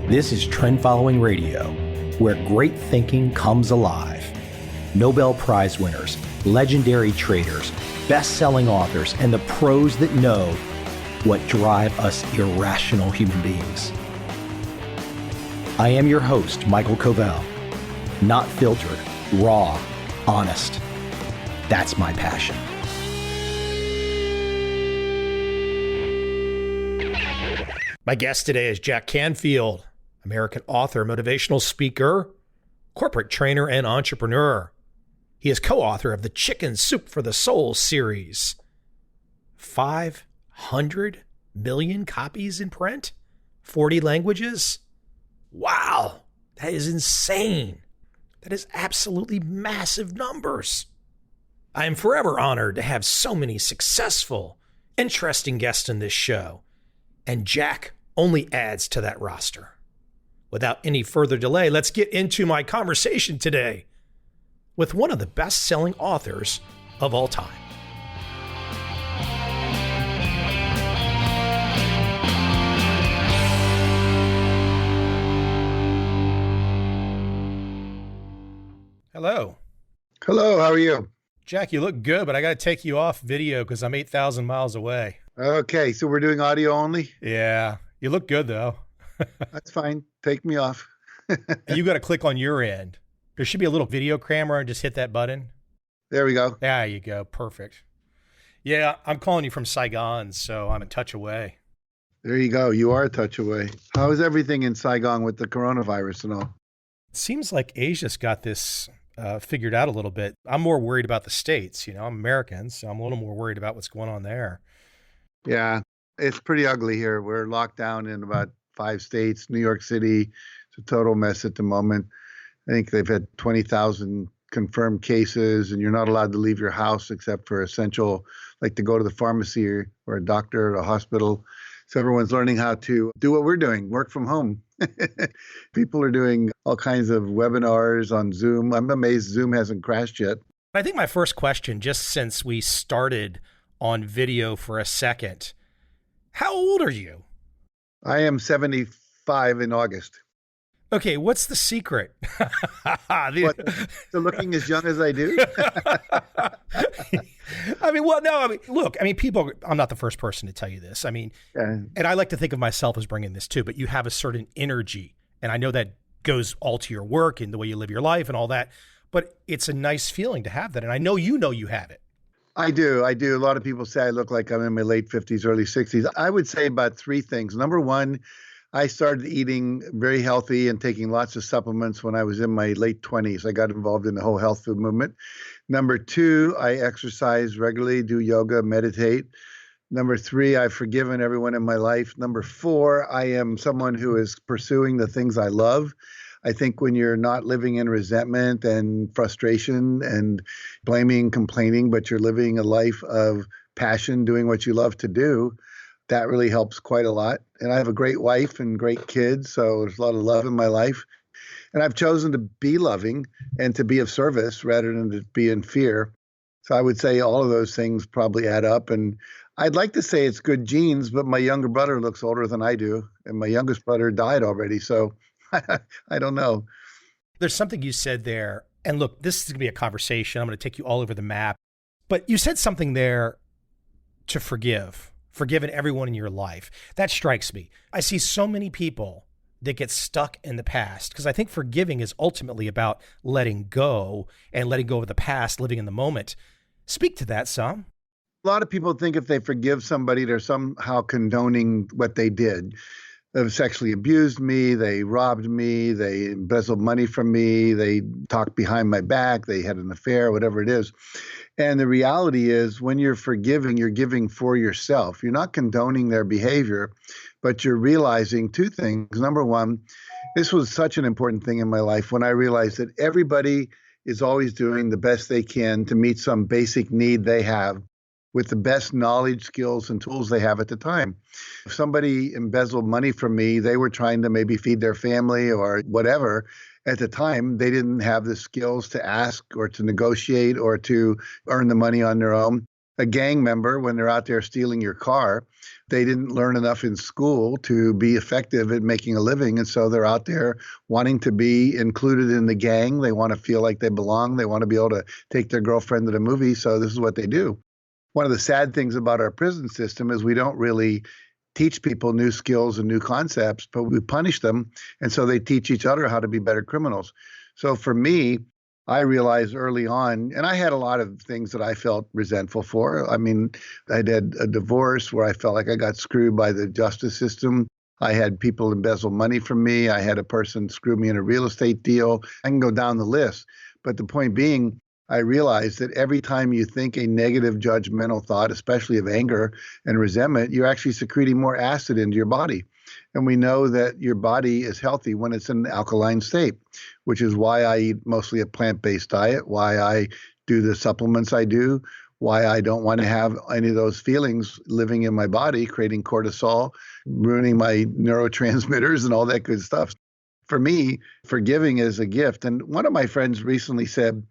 This is Trend Following Radio, where great thinking comes alive. Nobel Prize winners, legendary traders, best-selling authors, and the pros that know what drive us irrational human beings. I am your host, MICHAEL COVEL. Not filtered, raw, honest. That's my passion. My guest today is Jack Canfield, American author, motivational speaker, corporate trainer, and entrepreneur. He is co-author of the Chicken Soup for the Soul series. 500 million copies in print? 40 languages? Wow, that is insane. That is absolutely massive numbers. I am forever honored to have so many successful, interesting guests in this show, and Jack only adds to that roster. Without any further delay, let's get into my conversation today with one of the best-selling authors of all time. Hello. Hello, how are you? Jack, you look good, but I got to take you off video because I'm 8,000 miles away. Okay, so we're doing audio only? Yeah, you look good though. That's fine. Take me off. You got to click on your end. There should be a little video camera and just hit that button. There we go. There you go. Perfect. Yeah, I'm calling you from Saigon, so I'm a touch away. There you go. You are a touch away. How is everything in Saigon with the coronavirus and all? It seems like Asia's got this figured out a little bit. I'm more worried about the States. I'm American, so I'm a little more worried about what's going on there. Yeah, it's pretty ugly here. We're locked down in about 5 states. New York City, it's a total mess at the moment. I think they've had 20,000 confirmed cases, and you're not allowed to leave your house except for essential, like to go to the pharmacy or a doctor or a hospital. So everyone's learning how to do what we're doing, work from home. People are doing all kinds of webinars on Zoom. I'm amazed Zoom hasn't crashed yet. I think my first question, just since we started on video for a second, how old are you? I am 75 in August. Okay, what's the secret? What, so looking as young as I do? Look, people, I'm not the first person to tell you this. And I like to think of myself as bringing this too, but you have a certain energy, and I know that goes all to your work and the way you live your life and all that, but it's a nice feeling to have that. And I know you have it. I do. A lot of people say I look like I'm in my late 50s, early 60s. I would say about 3 things. Number one, I started eating very healthy and taking lots of supplements when I was in my late 20s. I got involved in the whole health food movement. Number 2, I exercise regularly, do yoga, meditate. Number 3, I've forgiven everyone in my life. Number 4, I am someone who is pursuing the things I love. I think when you're not living in resentment and frustration and blaming, complaining, but you're living a life of passion, doing what you love to do, that really helps quite a lot. And I have a great wife and great kids, so there's a lot of love in my life. And I've chosen to be loving and to be of service rather than to be in fear. So I would say all of those things probably add up. And I'd like to say it's good genes, but my younger brother looks older than I do. And my youngest brother died already. So I don't know. There's something you said there. And look, this is going to be a conversation. I'm going to take you all over the map. But you said something there to forgiven everyone in your life. That strikes me. I see so many people that get stuck in the past because I think forgiving is ultimately about letting go and letting go of the past, living in the moment. Speak to that some. A lot of people think if they forgive somebody, they're somehow condoning what they did. They've sexually abused me, they robbed me, they embezzled money from me, they talked behind my back, they had an affair, whatever it is. And the reality is when you're forgiving, you're giving for yourself. You're not condoning their behavior, but you're realizing 2 things. Number one, this was such an important thing in my life when I realized that everybody is always doing the best they can to meet some basic need they have with the best knowledge, skills, and tools they have at the time. If somebody embezzled money from me, they were trying to maybe feed their family or whatever. At the time, they didn't have the skills to ask or to negotiate or to earn the money on their own. a gang member when they're out there stealing your car. They didn't learn enough in school to be effective at making a living. And so they're out there wanting to be included in the gang. They want to feel like they belong. They want to be able to take their girlfriend to the movie. So this is what they do. One of the sad things about our prison system is we don't really teach people new skills and new concepts, but we punish them. And so they teach each other how to be better criminals. So for me, I realized early on, and I had a lot of things that I felt resentful for. I mean, I had a divorce where I felt like I got screwed by the justice system. I had people embezzle money from me. I had a person screw me in a real estate deal. I can go down the list. But the point being, I realized that every time you think a negative judgmental thought, especially of anger and resentment, you're actually secreting more acid into your body. And we know that your body is healthy when it's in an alkaline state, which is why I eat mostly a plant-based diet, why I do the supplements I do, why I don't want to have any of those feelings living in my body, creating cortisol, ruining my neurotransmitters and all that good stuff. For me, forgiving is a gift. And one of my friends recently said,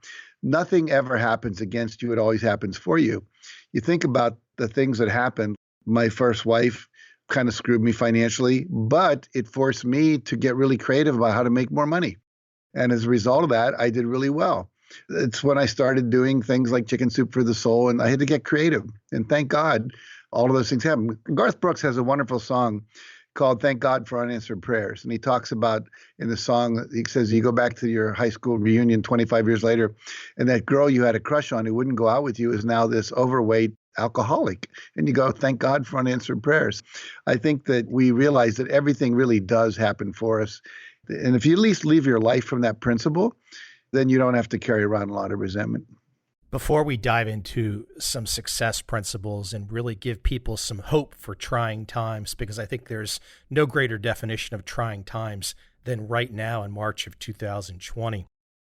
nothing ever happens against you. It always happens for you. You think about the things that happened. My first wife kind of screwed me financially, but it forced me to get really creative about how to make more money. And as a result of that, I did really well. It's when I started doing things like Chicken Soup for the Soul, and I had to get creative. And thank God, all of those things happened. Garth Brooks has a wonderful song called Thank God for Unanswered Prayers. And he talks about in the song, he says, you go back to your high school reunion 25 years later, and that girl you had a crush on who wouldn't go out with you is now this overweight alcoholic. And you go, thank God for unanswered prayers. I think that we realize that everything really does happen for us. And if you at least leave your life from that principle, then you don't have to carry around a lot of resentment. Before we dive into some success principles and really give people some hope for trying times, because I think there's no greater definition of trying times than right now in March of 2020.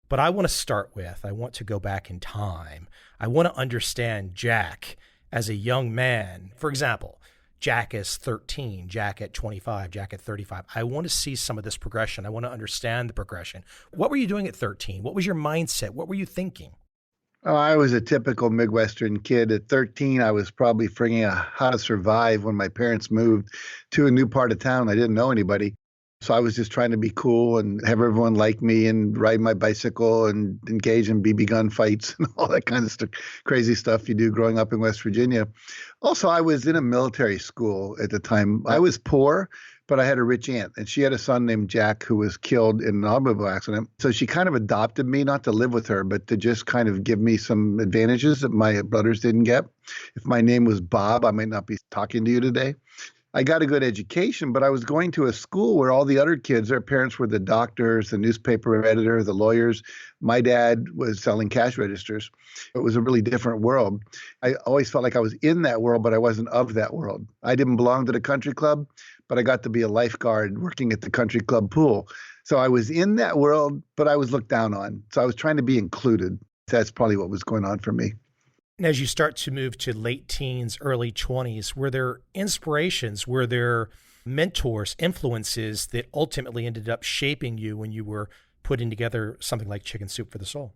But I want to go back in time. I want to understand Jack as a young man. For example, Jack is 13, Jack at 25, Jack at 35. I want to see some of this progression. I want to understand the progression. What were you doing at 13? What was your mindset? What were you thinking? Oh, I was a typical Midwestern kid. At 13, I was probably figuring out how to survive when my parents moved to a new part of town. I didn't know anybody. So I was just trying to be cool and have everyone like me and ride my bicycle and engage in BB gun fights and all that kind of crazy stuff you do growing up in West Virginia. Also, I was in a military school at the time. I was poor, but I had a rich aunt, and she had a son named Jack who was killed in an automobile accident. So she kind of adopted me, not to live with her, but to just kind of give me some advantages that my brothers didn't get. If my name was Bob, I might not be talking to you today. I got a good education, but I was going to a school where all the other kids, their parents were the doctors, the newspaper editor, the lawyers. My dad was selling cash registers. It was a really different world. I always felt like I was in that world, but I wasn't of that world. I didn't belong to the country club, but I got to be a lifeguard working at the country club pool. So I was in that world, but I was looked down on. So I was trying to be included. That's probably what was going on for me. And as you start to move to late teens, early 20s, were there inspirations, were there mentors, influences that ultimately ended up shaping you when you were putting together something like Chicken Soup for the Soul?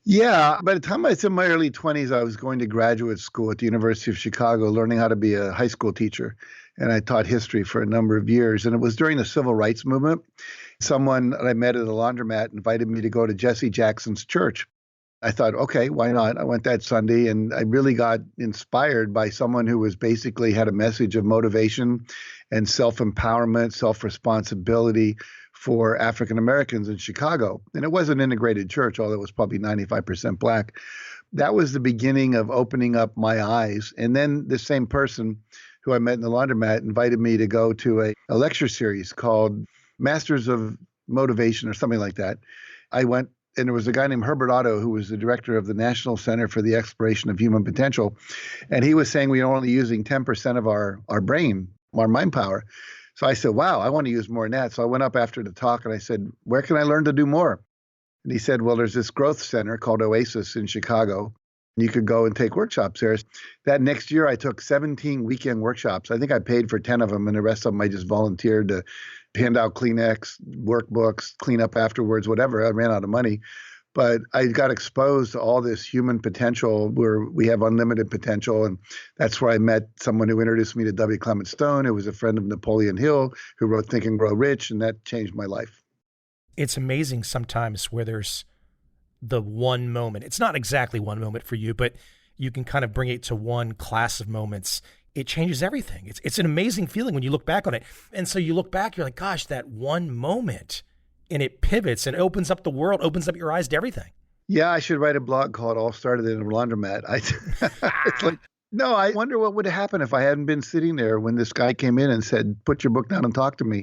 Yeah, by the time I was in my early 20s, I was going to graduate school at the University of Chicago, learning how to be a high school teacher. And I taught history for a number of years. And it was during the civil rights movement. Someone that I met at a laundromat invited me to go to Jesse Jackson's church. I thought, okay, why not? I went that Sunday, and I really got inspired by someone who was basically had a message of motivation and self-empowerment, self-responsibility for African Americans in Chicago. And it was an integrated church, although it was probably 95% Black. That was the beginning of opening up my eyes. And then the same person who I met in the laundromat invited me to go to a lecture series called Masters of Motivation or something like that. I went, and there was a guy named Herbert Otto who was the director of the National Center for the Exploration of Human Potential. And he was saying we are only using 10% of our brain, our mind power. So I said, wow, I want to use more than that. So I went up after the talk and I said, where can I learn to do more? And he said, well, there's this growth center called Oasis in Chicago. You could go and take workshops there. That next year, I took 17 weekend workshops. I think I paid for 10 of them, and the rest of them I just volunteered to hand out Kleenex, workbooks, clean up afterwards, whatever. I ran out of money. But I got exposed to all this human potential where we have unlimited potential. And that's where I met someone who introduced me to W. Clement Stone, who was a friend of Napoleon Hill, who wrote Think and Grow Rich. And that changed my life. It's amazing sometimes where there's the one moment. It's not exactly one moment for you, but you can kind of bring it to one class of moments. It changes everything. It's an amazing feeling when you look back on it. And so you look back, you're like, gosh, that one moment, and it pivots and opens up the world, opens up your eyes to everything. Yeah, I should write a blog called All Started in a Laundromat. It's like, no, I wonder what would have happened if I hadn't been sitting there when this guy came in and said, put your book down and talk to me.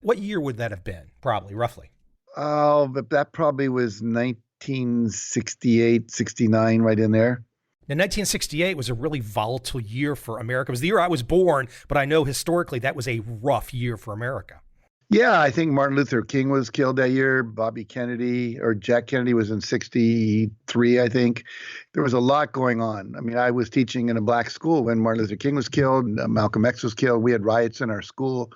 What year would that have been, probably, roughly? Oh, but that probably was 1968, 69, right in there. Now, 1968 was a really volatile year for America. It was the year I was born, but I know historically that was a rough year for America. Yeah, I think Martin Luther King was killed that year. Bobby Kennedy or Jack Kennedy was in 63, I think. There was a lot going on. I mean, I was teaching in a black school when Martin Luther King was killed, Malcolm X was killed. We had riots in our school.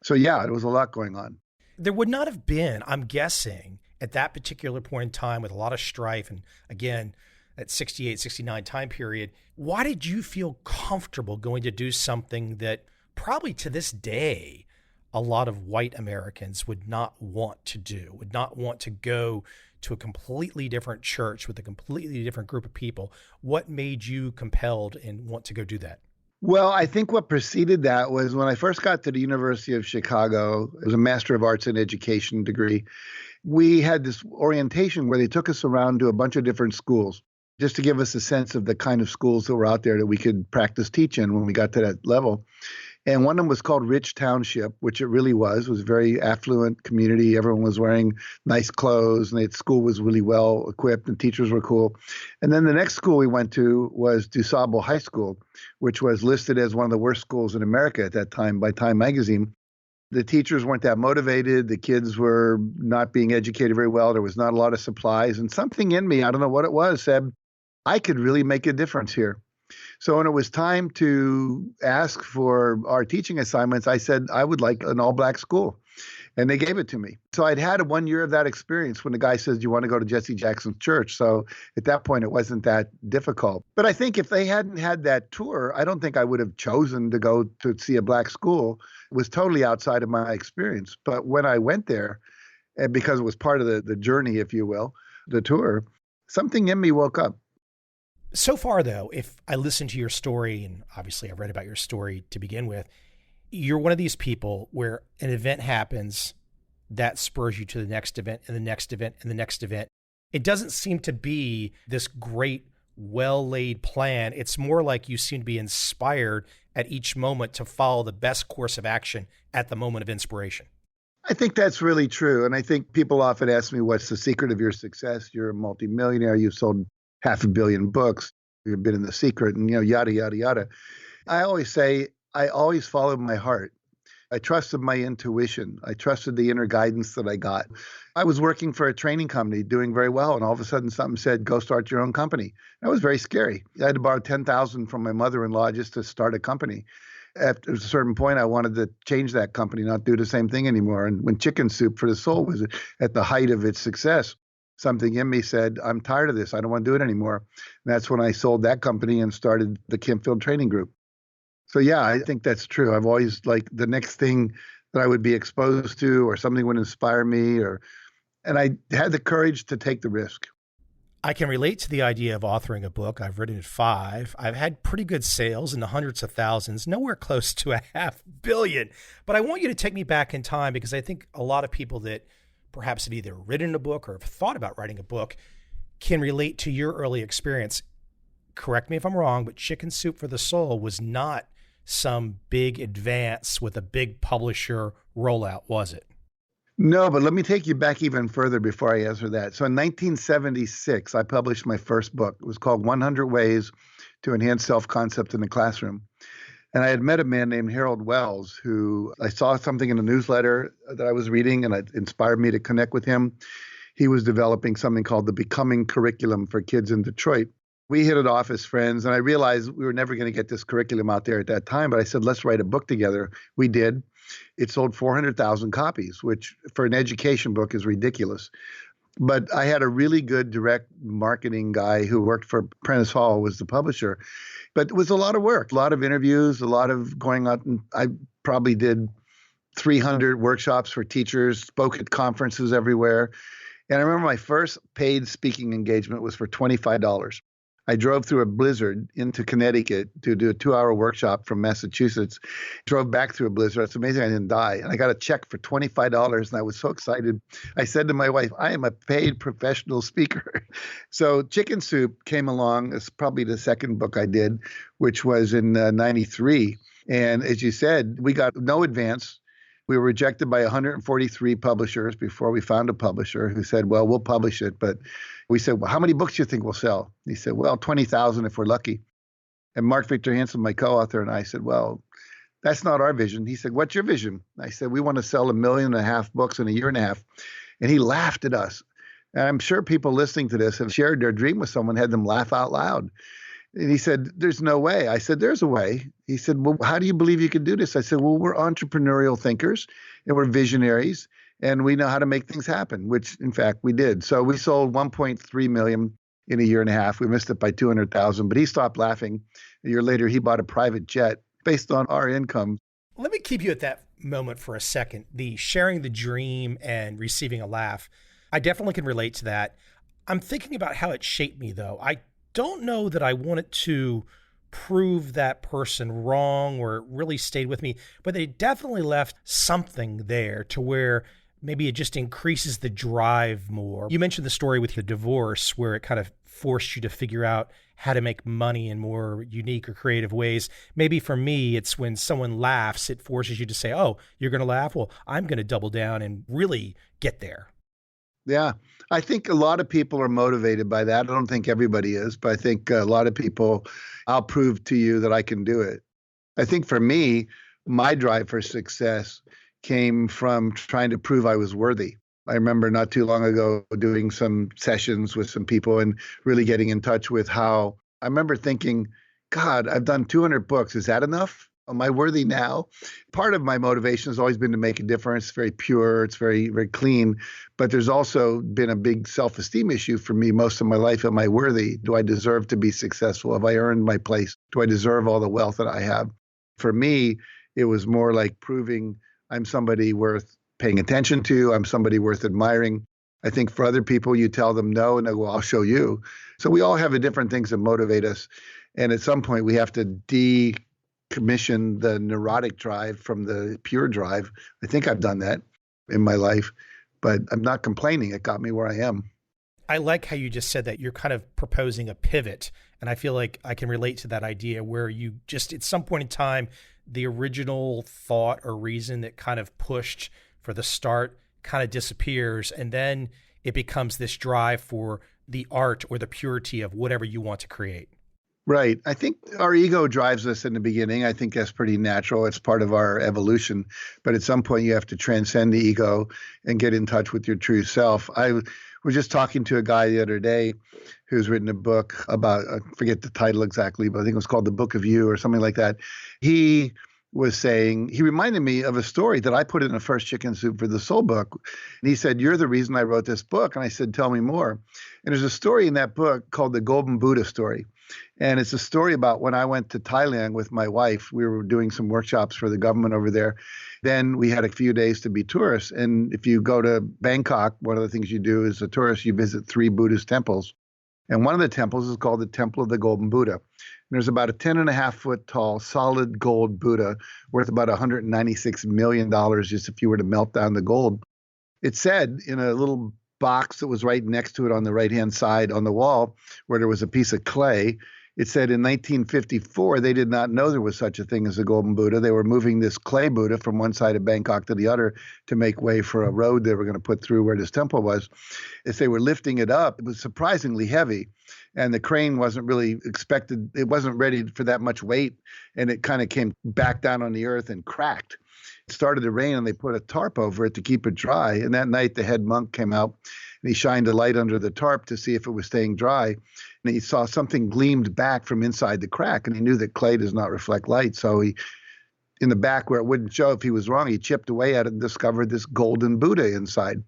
So yeah, there was a lot going on. There would not have been, I'm guessing, at that particular point in time with a lot of strife and, again, that 68, 69 time period, why did you feel comfortable going to do something that probably to this day, a lot of white Americans would not want to do, would not want to go to a completely different church with a completely different group of people? What made you compelled and want to go do that? Well, I think what preceded that was when I first got to the University of Chicago. It was a Master of Arts in Education degree. We had this orientation where they took us around to a bunch of different schools, just to give us a sense of the kind of schools that were out there that we could practice teach in when we got to that level. And one of them was called Rich Township, which it really was. It was a very affluent community. Everyone was wearing nice clothes, and the school was really well equipped, and teachers were cool. And then the next school we went to was DuSable High School, which was listed as one of the worst schools in America at that time by Time Magazine. The teachers weren't that motivated. The kids were not being educated very well. There was not a lot of supplies. And something in me, I don't know what it was, said, I could really make a difference here. So when it was time to ask for our teaching assignments, I said, I would like an all-black school. And they gave it to me. So I'd had 1 year of that experience when the guy says, do you want to go to Jesse Jackson's church? So at that point, it wasn't that difficult. But I think if they hadn't had that tour, I don't think I would have chosen to go to see a black school. It was totally outside of my experience. But when I went there, and because it was part of the journey, if you will, the tour, something in me woke up. So far, though, if I listen to your story, and obviously I've read about your story to begin with, you're one of these people where an event happens that spurs you to the next event and the next event and the next event. It doesn't seem to be this great, well-laid plan. It's more like you seem to be inspired at each moment to follow the best course of action at the moment of inspiration. I think that's really true. And I think people often ask me, what's the secret of your success? You're a multimillionaire. You've sold 500 million books. You've been in The Secret and, yada, yada, yada. I always say, I always followed my heart. I trusted my intuition. I trusted the inner guidance that I got. I was working for a training company doing very well. And all of a sudden something said, go start your own company. That was very scary. I had to borrow $10,000 from my mother-in-law just to start a company. At a certain point, I wanted to change that company, not do the same thing anymore. And when Chicken Soup for the Soul was at the height of its success, something in me said, I'm tired of this. I don't want to do it anymore. And that's when I sold that company and started the Canfield Training Group. So yeah, I think that's true. I've always the next thing that I would be exposed to or something would inspire me and I had the courage to take the risk. I can relate to the idea of authoring a book. I've written 5. I've had pretty good sales in the hundreds of thousands, nowhere close to 500 million. But I want you to take me back in time because I think a lot of people that perhaps have either written a book or have thought about writing a book can relate to your early experience. Correct me if I'm wrong, but Chicken Soup for the Soul was not some big advance with a big publisher rollout, was it? No, but let me take you back even further before I answer that. So in 1976, I published my first book. It was called 100 Ways to Enhance Self-Concept in the Classroom. And I had met a man named Harold Wells, who I saw something in a newsletter that I was reading, and it inspired me to connect with him. He was developing something called the Becoming Curriculum for kids in Detroit. We hit it off as friends, and I realized we were never going to get this curriculum out there at that time, but I said, let's write a book together. We did. It sold 400,000 copies, which for an education book is ridiculous. But I had a really good direct marketing guy who worked for Prentice Hall, was the publisher. But it was a lot of work, a lot of interviews, a lot of going out. And I probably did 300 workshops for teachers, spoke at conferences everywhere. And I remember my first paid speaking engagement was for $25. I drove through a blizzard into Connecticut to do a 2-hour workshop from Massachusetts, drove back through a blizzard. It's amazing I didn't die. And I got a check for $25, and I was so excited. I said to my wife, I am a paid professional speaker. So Chicken Soup came along. It's probably the second book I did, which was in 93. And as you said, we got no advance. We were rejected by 143 publishers before we found a publisher who said, well, we'll publish it. But we said, well, how many books do you think we'll sell? He said, well, 20,000 if we're lucky. And Mark Victor Hansen, my co-author, and I said, well, that's not our vision. He said, what's your vision? I said, we want to sell 1.5 million books in a year and a half. And he laughed at us. And I'm sure people listening to this have shared their dream with someone, had them laugh out loud. And he said, there's no way. I said, there's a way. He said, well, how do you believe you can do this? I said, well, we're entrepreneurial thinkers and we're visionaries and we know how to make things happen, which in fact we did. So we sold 1.3 million in a year and a half. We missed it by 200,000, but he stopped laughing. A year later, he bought a private jet based on our income. Let me keep you at that moment for a second. The sharing the dream and receiving a laugh. I definitely can relate to that. I'm thinking about how it shaped me though. I don't know that I wanted to prove that person wrong or it really stayed with me, but they definitely left something there to where maybe it just increases the drive more. You mentioned the story with your divorce where it kind of forced you to figure out how to make money in more unique or creative ways. Maybe for me, it's when someone laughs, it forces you to say, oh, you're going to laugh? Well, I'm going to double down and really get there. Yeah, I think a lot of people are motivated by that. I don't think everybody is, but I think a lot of people, I'll prove to you that I can do it. I think for me, my drive for success came from trying to prove I was worthy. I remember not too long ago doing some sessions with some people and really getting in touch with how I remember thinking, God, I've done 200 books. Is that enough? Am I worthy now? Part of my motivation has always been to make a difference. It's very pure. It's very, very clean. But there's also been a big self-esteem issue for me most of my life. Am I worthy? Do I deserve to be successful? Have I earned my place? Do I deserve all the wealth that I have? For me, it was more like proving I'm somebody worth paying attention to. I'm somebody worth admiring. I think for other people, you tell them no, and they go, I'll show you. So we all have different things that motivate us. And at some point, we have to decommission the neurotic drive from the pure drive. I think I've done that in my life, but I'm not complaining. It got me where I am. I like how you just said that you're kind of proposing a pivot. And I feel like I can relate to that idea where you just, at some point in time, the original thought or reason that kind of pushed for the start kind of disappears. And then it becomes this drive for the art or the purity of whatever you want to create. Right. I think our ego drives us in the beginning. I think that's pretty natural. It's part of our evolution. But at some point, you have to transcend the ego and get in touch with your true self. I was just talking to a guy the other day who's written a book about, I forget the title exactly, but I think it was called The Book of You or something like that. He was saying, he reminded me of a story that I put in the first Chicken Soup for the Soul book. And he said, you're the reason I wrote this book. And I said, tell me more. And there's a story in that book called The Golden Buddha Story. And it's a story about when I went to Thailand with my wife. We were doing some workshops for the government over there. Then we had a few days to be tourists. And if you go to Bangkok, one of the things you do as a tourist, you visit 3 Buddhist temples. And one of the temples is called the Temple of the Golden Buddha. And there's about a 10.5-foot tall solid gold Buddha worth about $196 million just if you were to melt down the gold. It said in a little box that was right next to it on the right-hand side on the wall where there was a piece of clay, it said in 1954, they did not know there was such a thing as a golden Buddha. They were moving this clay Buddha from one side of Bangkok to the other to make way for a road they were going to put through where this temple was. As they were lifting it up, it was surprisingly heavy. And the crane wasn't really expected. It wasn't ready for that much weight. And it kind of came back down on the earth and cracked. It started to rain and they put a tarp over it to keep it dry. And that night, the head monk came out and he shined a light under the tarp to see if it was staying dry. And he saw something gleamed back from inside the crack. And he knew that clay does not reflect light. So he, in the back where it wouldn't show if he was wrong, he chipped away at it and discovered this golden Buddha inside.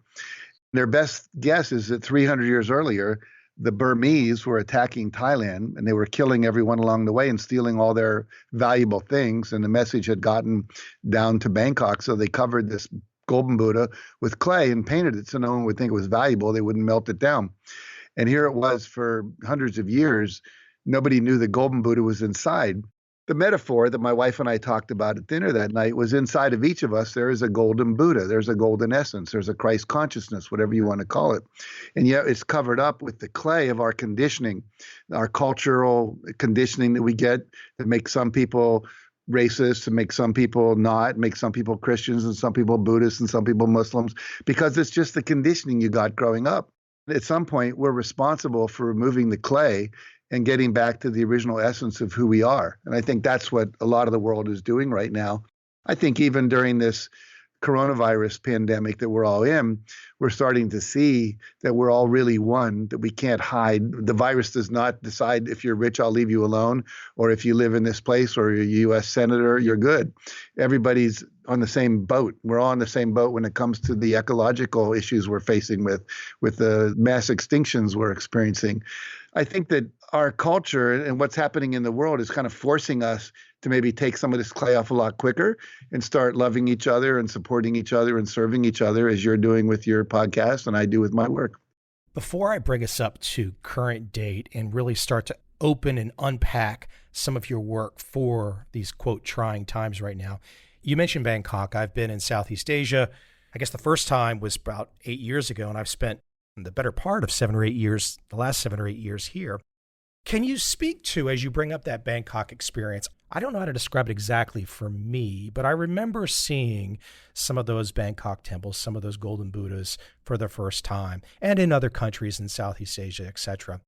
Their best guess is that 300 years earlier, the Burmese were attacking Thailand and they were killing everyone along the way and stealing all their valuable things. And the message had gotten down to Bangkok. So they covered this golden Buddha with clay and painted it so no one would think it was valuable. They wouldn't melt it down. And here it was for hundreds of years. Nobody knew the golden Buddha was inside. The metaphor that my wife and I talked about at dinner that night was inside of each of us, there is a golden Buddha. There's a golden essence. There's a Christ consciousness, whatever you want to call it. And yet it's covered up with the clay of our conditioning, our cultural conditioning that we get that makes some people racist, to make some people not, make some people Christians and some people Buddhists and some people Muslims, because it's just the conditioning you got growing up. At some point, we're responsible for removing the clay and getting back to the original essence of who we are. And I think that's what a lot of the world is doing right now. I think even during this coronavirus pandemic that we're all in, we're starting to see that we're all really one, that we can't hide. The virus does not decide if you're rich, I'll leave you alone, or if you live in this place or you're a U.S. senator, you're good. Everybody's on the same boat. We're all on the same boat when it comes to the ecological issues we're facing with the mass extinctions we're experiencing. I think that our culture and what's happening in the world is kind of forcing us to maybe take some of this clay off a lot quicker and start loving each other and supporting each other and serving each other, as you're doing with your podcast and I do with my work. Before I bring us up to current date and really start to open and unpack some of your work for these, quote, trying times right now, you mentioned Bangkok. I've been in Southeast Asia. I guess the first time was about 8 years ago, and I've spent the better part of 7 or 8 years, the last 7 or 8 years here. Can you speak to, as you bring up that Bangkok experience, I don't know how to describe it exactly for me, but I remember seeing some of those Bangkok temples, some of those golden Buddhas for the first time, and in other countries in Southeast Asia, etc.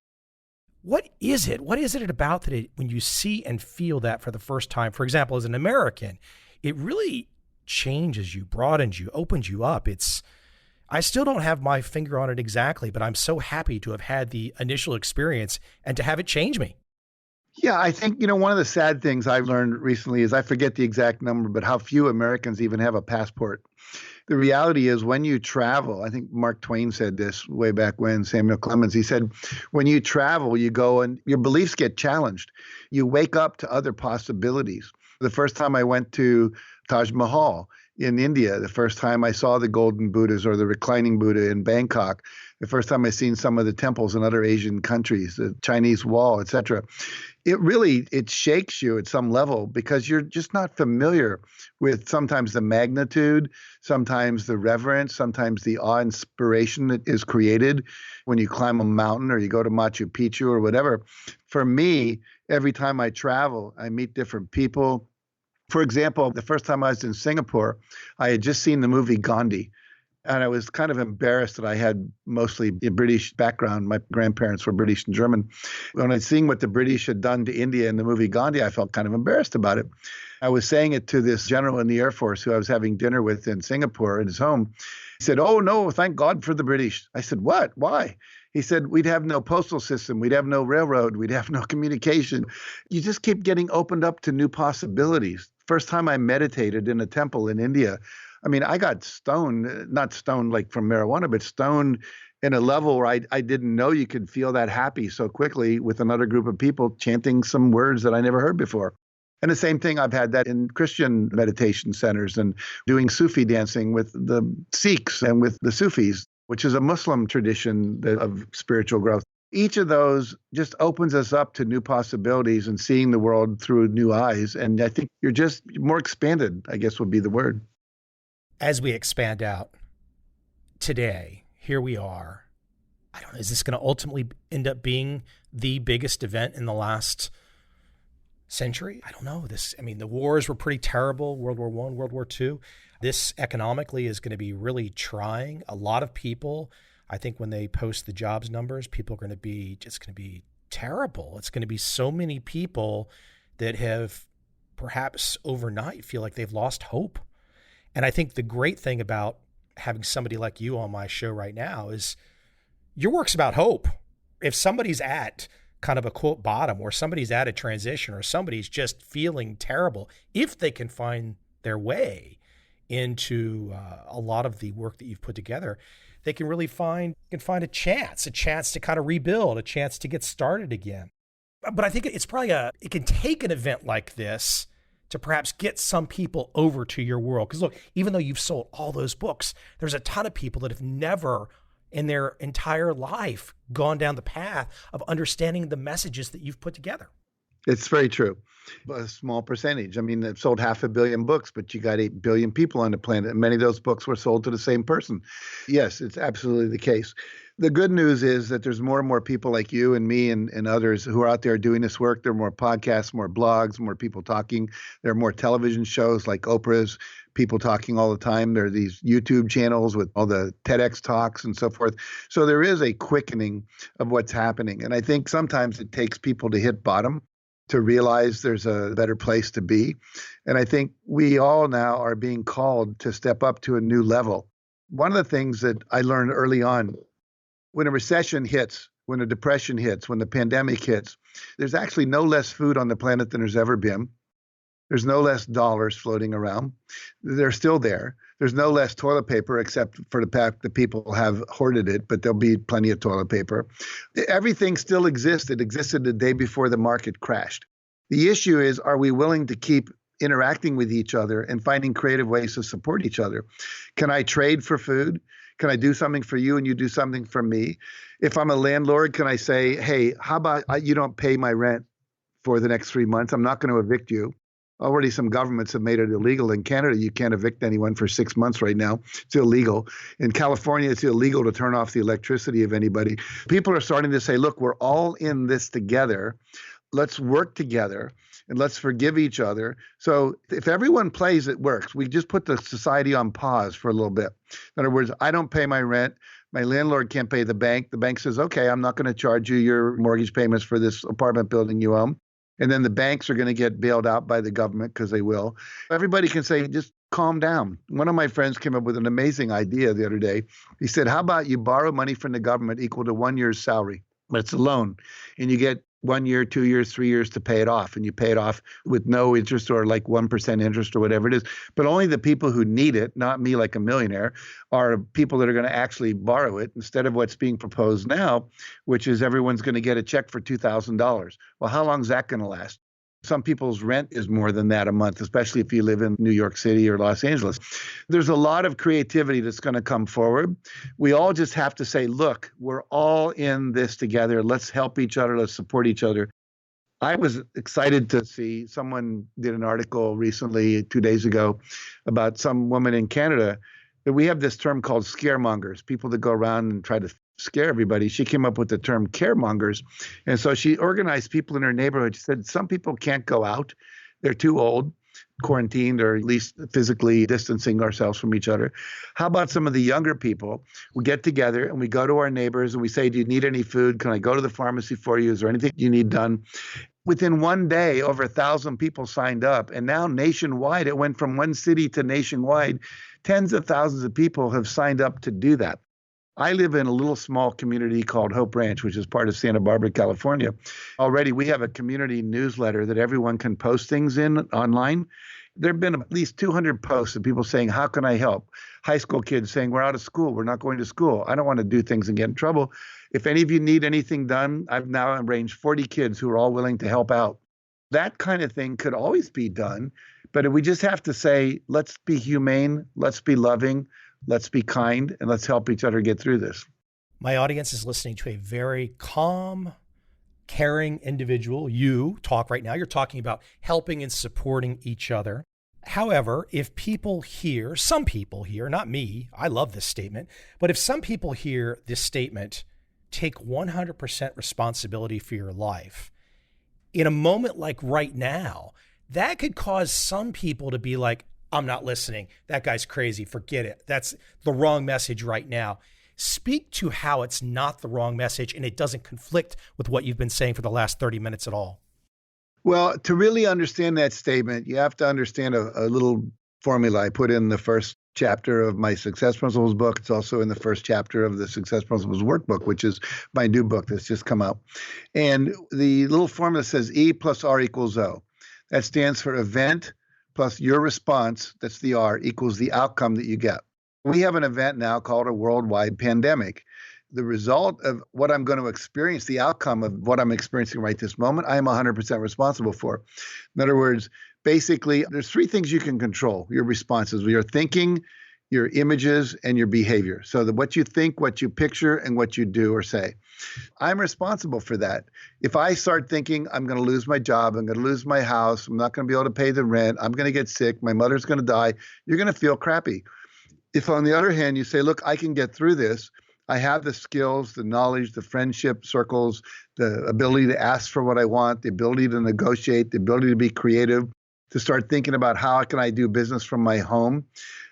What is it? What is it about that when you see and feel that for the first time, for example, as an American, it really changes you, broadens you, opens you up. I still don't have my finger on it exactly, but I'm so happy to have had the initial experience and to have it change me. Yeah, I think, one of the sad things I've learned recently is I forget the exact number, but how few Americans even have a passport. The reality is when you travel, I think Mark Twain said this way back when, Samuel Clemens, he said, when you travel, you go and your beliefs get challenged. You wake up to other possibilities. The first time I went to Taj Mahal in India, the first time I saw the golden Buddhas or the reclining Buddha in Bangkok, the first time I seen some of the temples in other Asian countries, the Chinese wall, etc. It shakes you at some level because you're just not familiar with sometimes the magnitude, sometimes the reverence, sometimes the awe inspiration that is created when you climb a mountain or you go to Machu Picchu or whatever. For me, every time I travel, I meet different people. For example, the first time I was in Singapore, I had just seen the movie Gandhi. And I was kind of embarrassed that I had mostly a British background. My grandparents were British and German. When I was seeing what the British had done to India in the movie Gandhi, I felt kind of embarrassed about it. I was saying it to this general in the Air Force who I was having dinner with in Singapore in his home. He said, "Oh, no, thank God for the British." I said, "What? Why?" He said, "We'd have no postal system. We'd have no railroad. We'd have no communication." You just keep getting opened up to new possibilities. First time I meditated in a temple in India, I got stoned, not stoned like from marijuana, but stoned in a level where I didn't know you could feel that happy so quickly with another group of people chanting some words that I never heard before. And the same thing, I've had that in Christian meditation centers and doing Sufi dancing with the Sikhs and with the Sufis, which is a Muslim tradition of spiritual growth. Each of those just opens us up to new possibilities and seeing the world through new eyes. And I think you're just more expanded, I guess would be the word. As we expand out today, here we are. I don't know, is this going to ultimately end up being the biggest event in the last century? I don't know. The wars were pretty terrible, World War I, World War II. This economically is going to be really trying. A lot of people, I think when they post the jobs numbers, people are going to be terrible. It's going to be so many people that have perhaps overnight feel like they've lost hope. And I think the great thing about having somebody like you on my show right now is your work's about hope. If somebody's at kind of a quote bottom, or somebody's at a transition, or somebody's just feeling terrible, if they can find their way into a lot of the work that you've put together, they can really find a chance to kind of rebuild, a chance to get started again. But I think it's probably it can take an event like this to perhaps get some people over to your world. Because look, even though you've sold all those books, there's a ton of people that have never in their entire life gone down the path of understanding the messages that you've put together. It's very true. A small percentage. I mean, they've sold 500 million books, but you got 8 billion people on the planet, and many of those books were sold to the same person. Yes, it's absolutely the case. The good news is that there's more and more people like you and me and others who are out there doing this work. There are more podcasts, more blogs, more people talking. There are more television shows like Oprah's, people talking all the time. There are these YouTube channels with all the TEDx talks and so forth. So there is a quickening of what's happening. And I think sometimes it takes people to hit bottom to realize there's a better place to be. And I think we all now are being called to step up to a new level. One of the things that I learned early on, when a recession hits, when a depression hits, when the pandemic hits, there's actually no less food on the planet than there's ever been. There's no less dollars floating around. They're still there. There's no less toilet paper, except for the fact that people have hoarded it, but there'll be plenty of toilet paper. Everything still exists. It existed the day before the market crashed. The issue is, are we willing to keep interacting with each other and finding creative ways to support each other? Can I trade for food? Can I do something for you and you do something for me? If I'm a landlord, can I say, hey, how about you don't pay my rent for the next 3 months? I'm not going to evict you. Already some governments have made it illegal. In Canada, you can't evict anyone for 6 months right now. It's illegal. In California, it's illegal to turn off the electricity of anybody. People are starting to say, look, we're all in this together. Let's work together and let's forgive each other. So if everyone plays, it works. We just put the society on pause for a little bit. In other words, I don't pay my rent. My landlord can't pay the bank. The bank says, okay, I'm not going to charge you your mortgage payments for this apartment building you own. And then the banks are going to get bailed out by the government because they will. Everybody can say, just calm down. One of my friends came up with an amazing idea the other day. He said, how about you borrow money from the government equal to 1 year's salary? It's a loan. And you get 1 year, 2 years, 3 years to pay it off. And you pay it off with no interest or like 1% interest or whatever it is. But only the people who need it, not me like a millionaire, are people that are going to actually borrow it instead of what's being proposed now, which is everyone's going to get a check for $2,000. Well, how long is that going to last? Some people's rent is more than that a month, especially if you live in New York City or Los Angeles. There's a lot of creativity that's going to come forward. We all just have to say, look, we're all in this together. Let's help each other. Let's support each other. I was excited to see someone did an article recently, 2 days ago, about some woman in Canada. We have this term called scaremongers, people that go around and try to scare everybody. She came up with the term caremongers. And so she organized people in her neighborhood. She said, some people can't go out. They're too old, quarantined, or at least physically distancing ourselves from each other. How about some of the younger people? We get together and we go to our neighbors and we say, do you need any food? Can I go to the pharmacy for you? Is there anything you need done? Within 1 day, over 1,000 people signed up. And now nationwide, it went from one city to nationwide. Tens of thousands of people have signed up to do that. I live in a little small community called Hope Ranch, which is part of Santa Barbara, California. Already we have a community newsletter that everyone can post things in online. There have been at least 200 posts of people saying, how can I help? High school kids saying, we're out of school. We're not going to school. I don't want to do things and get in trouble. If any of you need anything done, I've now arranged 40 kids who are all willing to help out. That kind of thing could always be done. But we just have to say, let's be humane, let's be loving, let's be kind, and let's help each other get through this. My audience is listening to a very calm, caring individual. You talk right now. You're talking about helping and supporting each other. However, if people hear, some people hear, not me, I love this statement, but if some people hear this statement, take 100% responsibility for your life, in a moment like right now, that could cause some people to be like, I'm not listening. That guy's crazy. Forget it. That's the wrong message right now. Speak to how it's not the wrong message and it doesn't conflict with what you've been saying for the last 30 minutes at all. Well, to really understand that statement, you have to understand a little formula I put in the first chapter of my Success Principles book. It's also in the first chapter of the Success Principles workbook, which is my new book that's just come out. And the little formula says E plus R equals O. That stands for event plus your response, that's the R, equals the outcome that you get. We have an event now called a worldwide pandemic. The result of what I'm going to experience, the outcome of what I'm experiencing right this moment, I am 100% responsible for. In other words, basically, there's three things you can control your responses: your thinking, your images, and your behavior. So that what you think, what you picture, and what you do or say. I'm responsible for that. If I start thinking I'm going to lose my job, I'm going to lose my house, I'm not going to be able to pay the rent, I'm going to get sick, my mother's going to die, you're going to feel crappy. If, on the other hand, you say, look, I can get through this, I have the skills, the knowledge, the friendship circles, the ability to ask for what I want, the ability to negotiate, the ability to be creative, to start thinking about how can I do business from my home.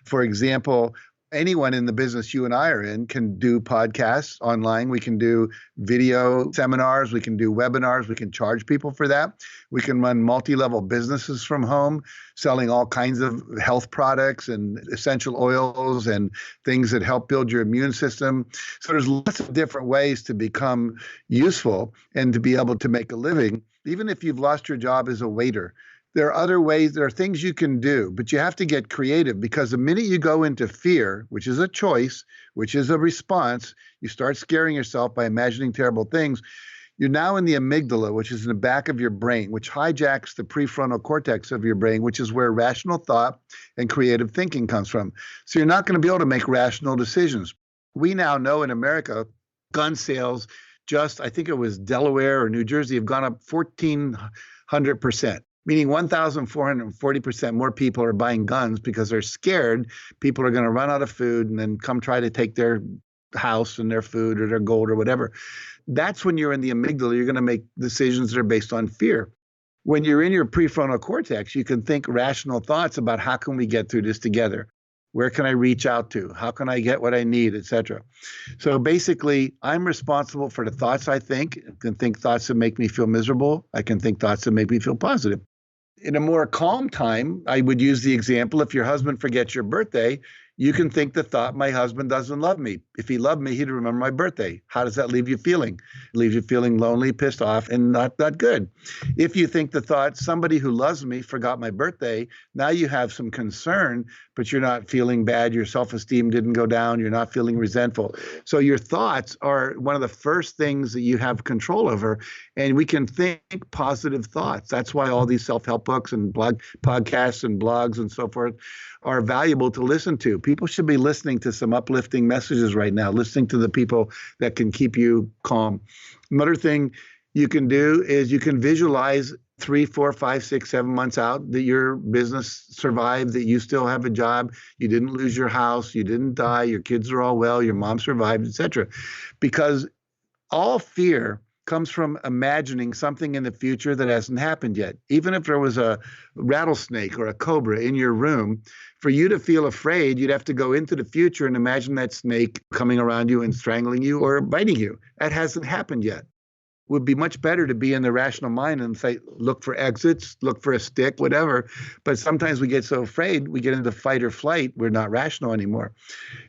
For example, anyone in the business you and I are in can do podcasts online. We can do video seminars. We can do webinars. We can charge people for that. We can run multi-level businesses from home, selling all kinds of health products and essential oils and things that help build your immune system. So there's lots of different ways to become useful and to be able to make a living, even if you've lost your job as a waiter. There are other ways, there are things you can do, but you have to get creative, because the minute you go into fear, which is a choice, which is a response, you start scaring yourself by imagining terrible things. You're now in the amygdala, which is in the back of your brain, which hijacks the prefrontal cortex of your brain, which is where rational thought and creative thinking comes from. So you're not going to be able to make rational decisions. We now know in America, gun sales, just, I think it was Delaware or New Jersey, have gone up 1,400%. Meaning 1,440% more people are buying guns because they're scared people are going to run out of food and then come try to take their house and their food or their gold or whatever. That's when you're in the amygdala. You're going to make decisions that are based on fear. When you're in your prefrontal cortex, you can think rational thoughts about how can we get through this together? Where can I reach out to? How can I get what I need, etc. So basically, I'm responsible for the thoughts I think. I can think thoughts that make me feel miserable. I can think thoughts that make me feel positive. In a more calm time, I would use the example, if your husband forgets your birthday, you can think the thought, my husband doesn't love me. If he loved me, he'd remember my birthday. How does that leave you feeling? It leaves you feeling lonely, pissed off, and not that good. If you think the thought, somebody who loves me forgot my birthday, now you have some concern, but you're not feeling bad. Your self-esteem didn't go down. You're not feeling resentful. So your thoughts are one of the first things that you have control over, and we can think positive thoughts. That's why all these self-help books and podcasts and blogs and so forth are valuable to listen to. People should be listening to some uplifting messages right now, listening to the people that can keep you calm. Another thing you can do is you can visualize 3, 4, 5, 6, 7 months out that your business survived, that you still have a job, you didn't lose your house, you didn't die, your kids are all well, your mom survived, etc. Because all fear comes from imagining something in the future that hasn't happened yet. Even if there was a rattlesnake or a cobra in your room, for you to feel afraid, you'd have to go into the future and imagine that snake coming around you and strangling you or biting you. That hasn't happened yet. It would be much better to be in the rational mind and say, look for exits, look for a stick, whatever. But sometimes we get so afraid, we get into fight or flight, we're not rational anymore.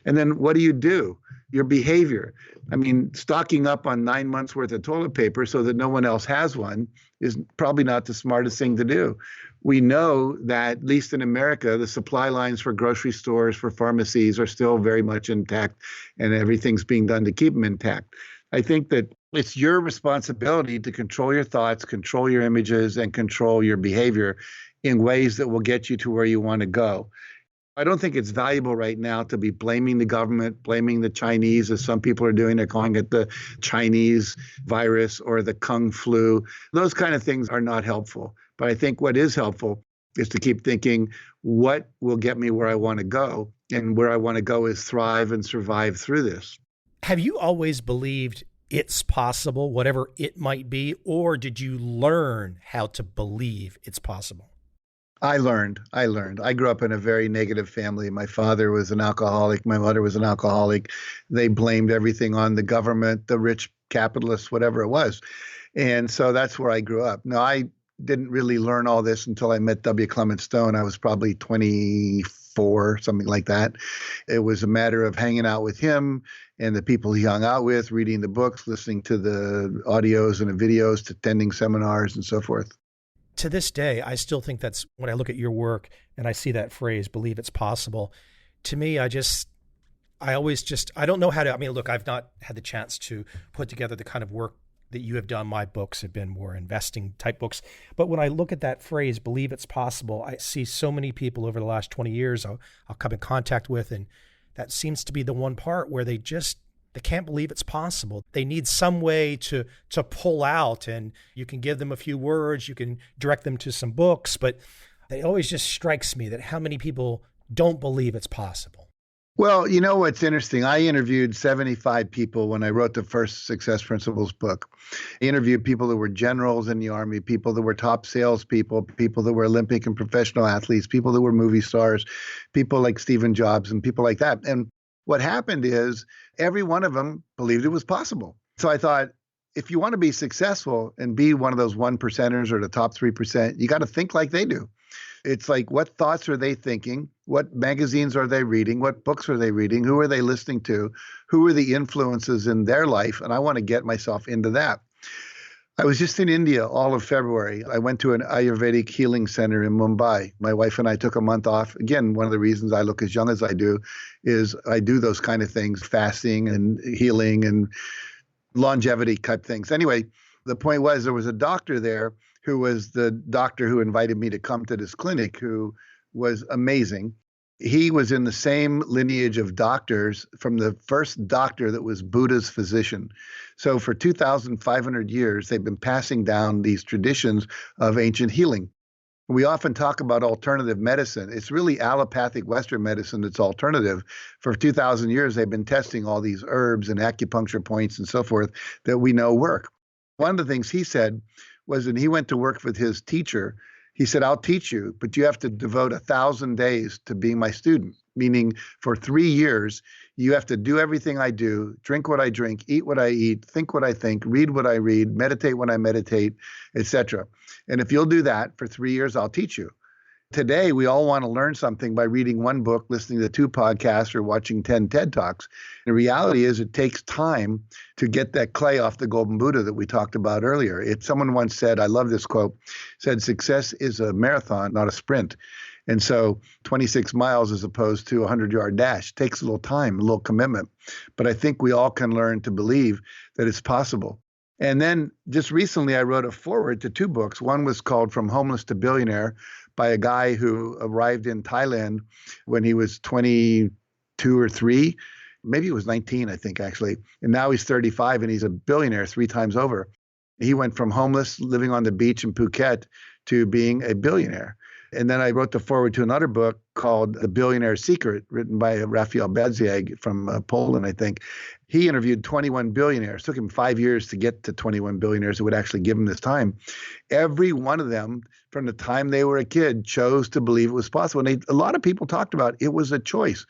And then what do? Your behavior. I mean, stocking up on 9 months worth of toilet paper so that no one else has one is probably not the smartest thing to do. We know that, at least in America, the supply lines for grocery stores, for pharmacies are still very much intact, and everything's being done to keep them intact. I think that it's your responsibility to control your thoughts, control your images, and control your behavior in ways that will get you to where you want to go. I don't think it's valuable right now to be blaming the government, blaming the Chinese, as some people are doing. They're calling it the Chinese virus or the Kung flu. Those kind of things are not helpful. But I think what is helpful is to keep thinking, what will get me where I want to go? And where I want to go is thrive and survive through this. Have you always believed it's possible, whatever it might be, or did you learn how to believe it's possible? I learned. I grew up in a very negative family. My father was an alcoholic. My mother was an alcoholic. They blamed everything on the government, the rich capitalists, whatever it was. And so that's where I grew up. Now, I didn't really learn all this until I met W. Clement Stone. I was probably 24, something like that. It was a matter of hanging out with him and the people he hung out with, reading the books, listening to the audios and the videos, attending seminars and so forth. To this day, I still think that's when I look at your work and I see that phrase, believe it's possible. To me, I just I don't know how to, I mean, look, I've not had the chance to put together the kind of work that you have done. My books have been more investing type books. But when I look at that phrase, believe it's possible, I see so many people over the last 20 years I'll come in contact with. And that seems to be the one part where they can't believe it's possible. They need some way to pull out, and you can give them a few words, you can direct them to some books, but it always just strikes me that how many people don't believe it's possible. Well, you know what's interesting? I interviewed 75 people when I wrote the first Success Principles book. I interviewed people that were generals in the Army, people that were top salespeople, people that were Olympic and professional athletes, people that were movie stars, people like Stephen Jobs and people like that. And what happened is every one of them believed it was possible. So I thought, if you want to be successful and be one of those 1%ers or the top 3%, you got to think like they do. It's like, what thoughts are they thinking? What magazines are they reading? What books are they reading? Who are they listening to? Who are the influences in their life? And I want to get myself into that. I was just in India all of February. I went to an Ayurvedic healing center in Mumbai. My wife and I took a month off. Again, one of the reasons I look as young as I do is I do those kind of things, fasting and healing and longevity type things. Anyway, the point was there was a doctor there who was the doctor who invited me to come to this clinic, who was amazing. He was in the same lineage of doctors from the first doctor that was Buddha's physician. So for 2,500 years, they've been passing down these traditions of ancient healing. We often talk about alternative medicine. It's really allopathic Western medicine that's alternative. For 2,000 years, they've been testing all these herbs and acupuncture points and so forth that we know work. One of the things he said was when he went to work with his teacher, he said, I'll teach you, but you have to devote 1,000 days to being my student, meaning for 3 years, you have to do everything I do, drink what I drink, eat what I eat, think what I think, read what I read, meditate when I meditate, etc. And if you'll do that for 3 years, I'll teach you. Today, we all want to learn something by reading one book, listening to 2 podcasts, or watching 10 TED Talks. The reality is it takes time to get that clay off the golden Buddha that we talked about earlier. Someone once said, I love this quote, said, success is a marathon, not a sprint. And so 26 miles as opposed to a 100-yard dash takes a little time, a little commitment. But I think we all can learn to believe that it's possible. And then just recently, I wrote a foreword to 2 books. One was called From Homeless to Billionaire, by a guy who arrived in Thailand when he was 22 or 3. Maybe he was 19, I think, actually. And now he's 35 and he's a billionaire 3 times over. He went from homeless, living on the beach in Phuket, to being a billionaire. And then I wrote the foreword to another book called The Billionaire's Secret, written by Raphael Bedziag from Poland, I think. He interviewed 21 billionaires. It took him 5 years to get to 21 billionaires who would actually give him this time. Every one of them, from the time they were a kid, chose to believe it was possible. And a lot of people talked about it was a choice.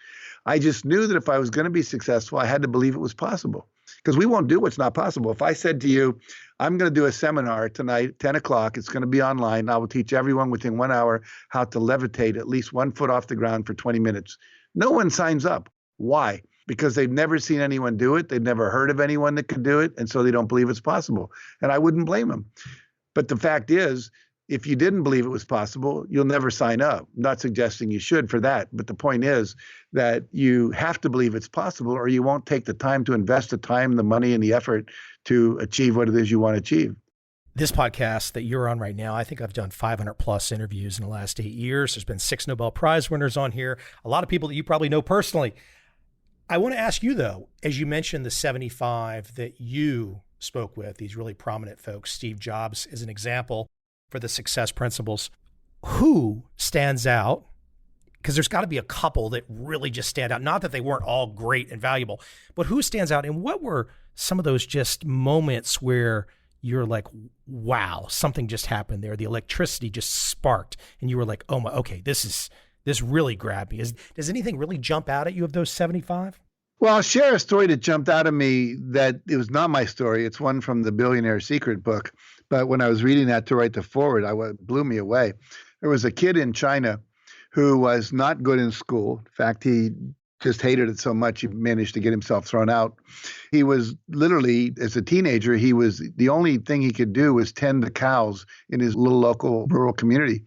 I just knew that if I was going to be successful, I had to believe it was possible. Because we won't do what's not possible. If I said to you, I'm going to do a seminar tonight, 10 o'clock, it's going to be online. I will teach everyone within 1 hour how to levitate at least 1 foot off the ground for 20 minutes. No one signs up. Why? Because they've never seen anyone do it. They've never heard of anyone that could do it. And so they don't believe it's possible. And I wouldn't blame them. But the fact is, if you didn't believe it was possible, you'll never sign up. I'm not suggesting you should for that. But the point is that you have to believe it's possible, or you won't take the time to invest the time, the money, and the effort to achieve what it is you want to achieve. This podcast that you're on right now, I think I've done 500 plus interviews in the last 8 years. There's been 6 Nobel Prize winners on here, a lot of people that you probably know personally. I want to ask you, though, as you mentioned the 75 that you spoke with, these really prominent folks, Steve Jobs is an example for the success principles. Who stands out? Because there's got to be a couple that really just stand out. Not that they weren't all great and valuable, but who stands out? And what were some of those just moments where you're like, wow, something just happened there. The electricity just sparked and you were like, oh my, okay, this really grabbed me. Does anything really jump out at you of those 75? Well, I'll share a story that jumped out at me that it was not my story. It's one from the Billionaire's Secret book. But when I was reading that to write the foreword, it blew me away. There was a kid in China who was not good in school. In fact, he just hated it so much he managed to get himself thrown out. He was literally, as a teenager, he was the only thing he could do was tend the cows in his little local rural community.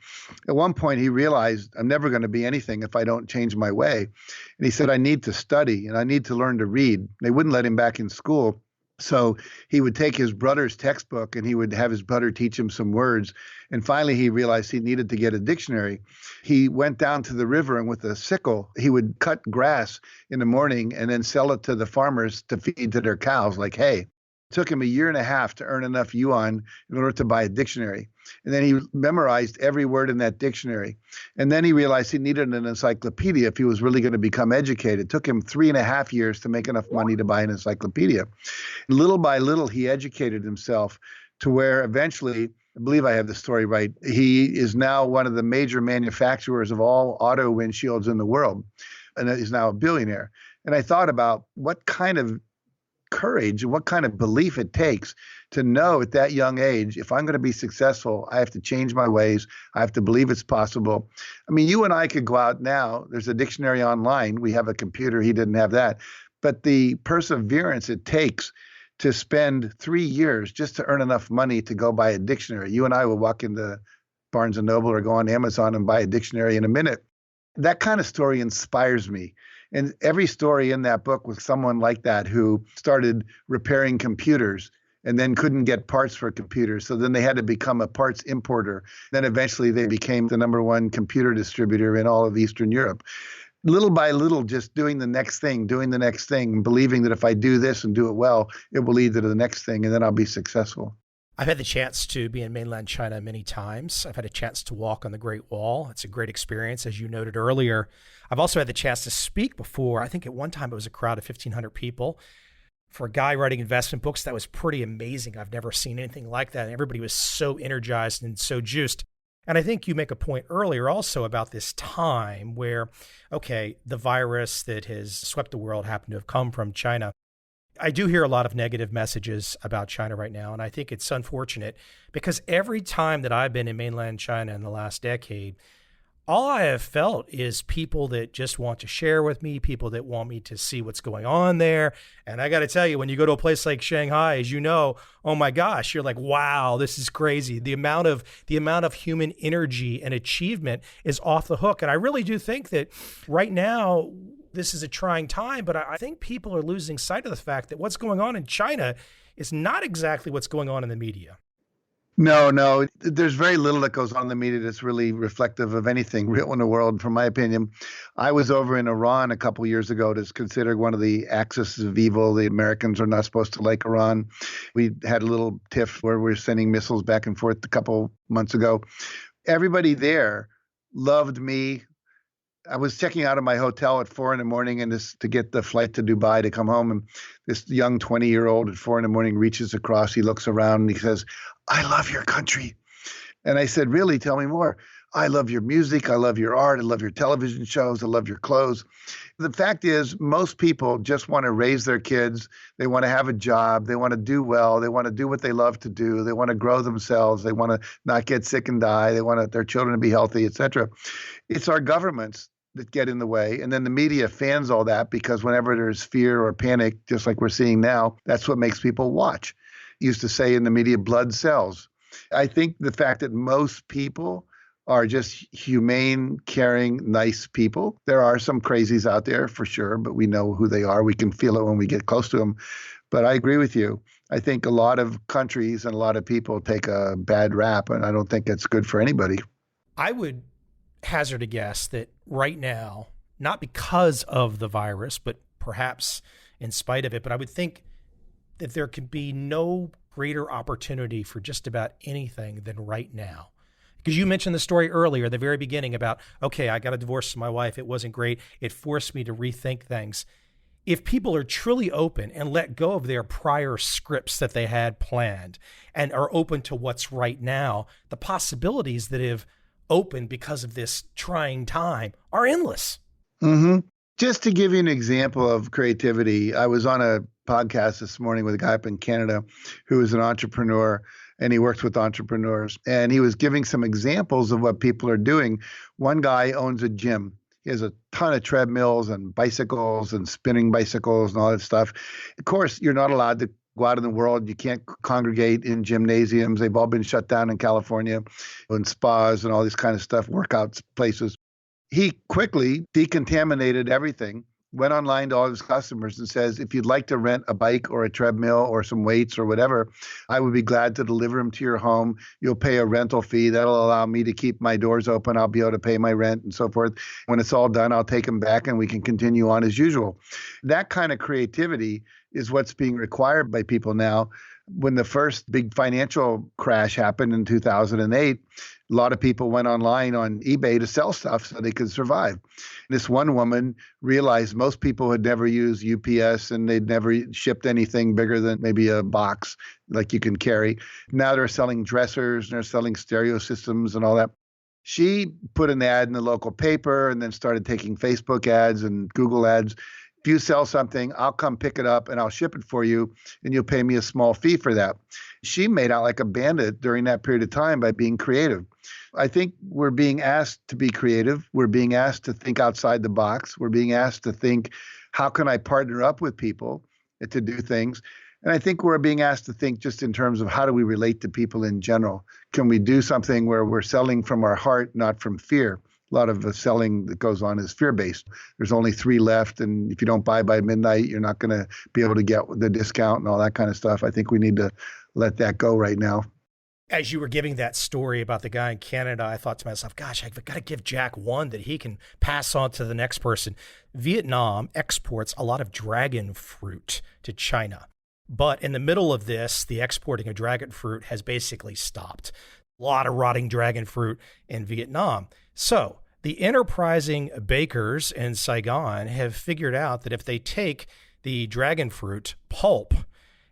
At one point, he realized, I'm never going to be anything if I don't change my way. And he said, I need to study and I need to learn to read. They wouldn't let him back in school. So he would take his brother's textbook and he would have his brother teach him some words. And finally, he realized he needed to get a dictionary. He went down to the river and with a sickle, he would cut grass in the morning and then sell it to the farmers to feed to their cows like hay. It took him a year and a half to earn enough yuan in order to buy a dictionary. And then he memorized every word in that dictionary. And then he realized he needed an encyclopedia if he was really going to become educated. It took him 3.5 years to make enough money to buy an encyclopedia. Little by little, he educated himself to where eventually, I believe I have the story right, he is now one of the major manufacturers of all auto windshields in the world. And he's now a billionaire. And I thought about what kind of courage and what kind of belief it takes to know at that young age, if I'm going to be successful, I have to change my ways. I have to believe it's possible. I mean, you and I could go out now. There's a dictionary online. We have a computer. He didn't have that. But the perseverance it takes to spend 3 years just to earn enough money to go buy a dictionary. You and I will walk into Barnes & Noble or go on Amazon and buy a dictionary in a minute. That kind of story inspires me. And every story in that book was someone like that who started repairing computers and then couldn't get parts for computers. So then they had to become a parts importer. Then eventually they became the #1 computer distributor in all of Eastern Europe. Little by little, just doing the next thing, believing that if I do this and do it well, it will lead to the next thing, and then I'll be successful. I've had the chance to be in mainland China many times. I've had a chance to walk on the Great Wall. It's a great experience, as you noted earlier. I've also had the chance to speak before. I think at one time it was a crowd of 1,500 people. For a guy writing investment books, that was pretty amazing. I've never seen anything like that. And everybody was so energized and so juiced. And I think you make a point earlier also about this time where, okay, the virus that has swept the world happened to have come from China. I do hear a lot of negative messages about China right now, and I think it's unfortunate because every time that I've been in mainland China in the last decade, all I have felt is people that just want to share with me, people that want me to see what's going on there. And I got to tell you, when you go to a place like Shanghai, as you know, oh my gosh, you're like, wow, this is crazy. The amount of human energy and achievement is off the hook. And I really do think that right now, this is a trying time, but I think people are losing sight of the fact that what's going on in China is not exactly what's going on in the media. No. There's very little that goes on in the media that's really reflective of anything real in the world, from my opinion. I was over in Iran a couple of years ago. It's considered one of the axis of evil. The Americans are not supposed to like Iran. We had a little tiff where we were sending missiles back and forth a couple months ago. Everybody there loved me. I was checking out of my hotel at 4 a.m. and to get the flight to Dubai to come home. And this young 20-year-old at 4 a.m. reaches across, he looks around and he says, I love your country. And I said, really? Tell me more. I love your music. I love your art. I love your television shows. I love your clothes. The fact is, most people just want to raise their kids. They want to have a job. They want to do well. They want to do what they love to do. They want to grow themselves. They want to not get sick and die. They want their children to be healthy, et cetera. It's our governments that get in the way. And then the media fans all that because whenever there's fear or panic, just like we're seeing now, that's what makes people watch. Used to say in the media, blood sells. I think the fact that most people are just humane, caring, nice people. There are some crazies out there for sure, but we know who they are. We can feel it when we get close to them. But I agree with you. I think a lot of countries and a lot of people take a bad rap, and I don't think it's good for anybody. I would hazard a guess that right now, not because of the virus, but perhaps in spite of it, but I would think that there could be no greater opportunity for just about anything than right now. Because you mentioned the story earlier, at the very beginning about, okay, I got a divorce from my wife. It wasn't great. It forced me to rethink things. If people are truly open and let go of their prior scripts that they had planned and are open to what's right now, the possibilities that have opened because of this trying time are endless. Mm-hmm. Just to give you an example of creativity, I was on a podcast this morning with a guy up in Canada who is an entrepreneur, and he works with entrepreneurs. And he was giving some examples of what people are doing. One guy owns a gym. He has a ton of treadmills and bicycles and spinning bicycles and all that stuff. Of course, you're not allowed to go out in the world. You can't congregate in gymnasiums. They've all been shut down in California, and spas and all this kind of stuff, workout places. He quickly decontaminated everything, went online to all his customers and says, if you'd like to rent a bike or a treadmill or some weights or whatever, I would be glad to deliver them to your home. You'll pay a rental fee. That'll allow me to keep my doors open. I'll be able to pay my rent and so forth. When it's all done, I'll take them back and we can continue on as usual. That kind of creativity is what's being required by people now. When the first big financial crash happened in 2008, a lot of people went online on eBay to sell stuff so they could survive. This one woman realized most people had never used UPS and they'd never shipped anything bigger than maybe a box like you can carry. Now they're selling dressers and they're selling stereo systems and all that. She put an ad in the local paper and then started taking Facebook ads and Google ads. If you sell something, I'll come pick it up and I'll ship it for you and you'll pay me a small fee for that. She made out like a bandit during that period of time by being creative. I think we're being asked to be creative. We're being asked to think outside the box. We're being asked to think, how can I partner up with people to do things? And I think we're being asked to think just in terms of how do we relate to people in general? Can we do something where we're selling from our heart, not from fear? A lot of the selling that goes on is fear-based. There's only 3 left, and if you don't buy by midnight, you're not going to be able to get the discount and all that kind of stuff. I think we need to let that go right now. As you were giving that story about the guy in Canada, I thought to myself, gosh, I've got to give Jack one that he can pass on to the next person. Vietnam exports a lot of dragon fruit to China. But in the middle of this, the exporting of dragon fruit has basically stopped. A lot of rotting dragon fruit in Vietnam. So the enterprising bakers in Saigon have figured out that if they take the dragon fruit pulp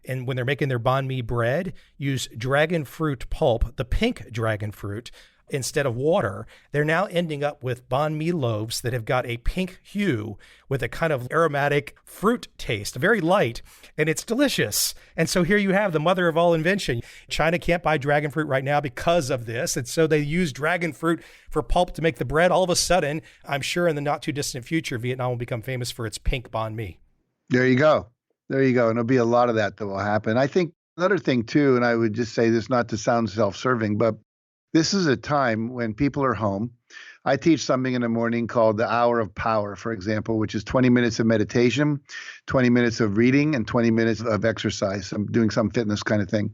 and when they're making their banh mi bread, use dragon fruit pulp, the pink dragon fruit, instead of water, they're now ending up with banh mi loaves that have got a pink hue with a kind of aromatic fruit taste, very light, and it's delicious. And so here you have the mother of all invention. China can't buy dragon fruit right now because of this. And so they use dragon fruit for pulp to make the bread. All of a sudden, I'm sure in the not too distant future, Vietnam will become famous for its pink banh mi. There you go. There you go. And there'll be a lot of that will happen. I think another thing too, and I would just say this not to sound self-serving, but this is a time when people are home. I teach something in the morning called the Hour of Power, for example, which is 20 minutes of meditation, 20 minutes of reading, and 20 minutes of exercise. I'm doing some fitness kind of thing.